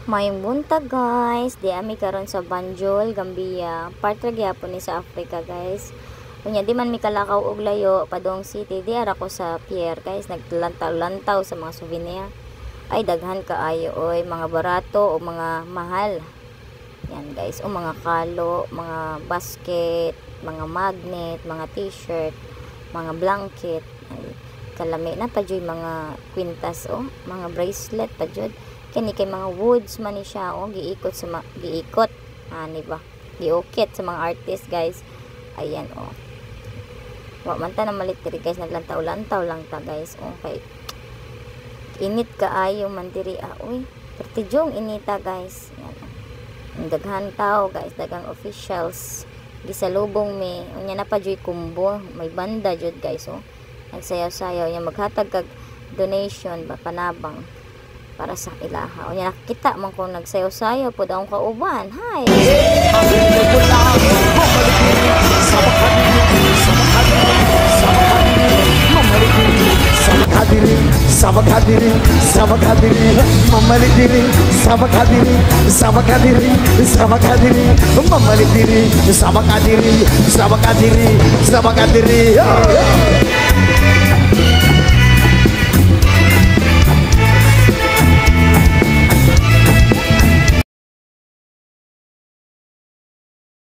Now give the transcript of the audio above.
Mayong buntag guys, di ami karon sa Banjul, Gambia, part ra gyapon ni sa Africa guys. Unya di man mi kalakaw og layo padong city, di ara ko sa pier guys, naglantaw-lantaw sa mga souvenir. Ay daghan kaayo oy, mga barato o mga mahal. Yan guys, o mga kalo, mga basket, mga magnet, mga t-shirt, mga blanket. Ay, kalami na pa joy mga kwintas o, mga bracelet pa jud. Kani kay mga woods man ni siya o giikot sa giikot ani ba giukit sa mga artist guys. Ayan o, wa man ta na malitiri guys, naglantaw-lantaw lang ta guys o, kay init kaayo man diri uy pertijong inita guys. Yan ang daghan tao guys, dagang officials gisalubong mi unya na pa joy kumbo, may banda jud guys o, nagsayaw-sayaw nya maghatag kag donation ba panabang para sa ilaha. O niya nakita man kung nagsayaw-sayaw po daw kauban. Hi! Sama kadiri, mamali diri, sama kadiri, mamali diri, sama kadiri.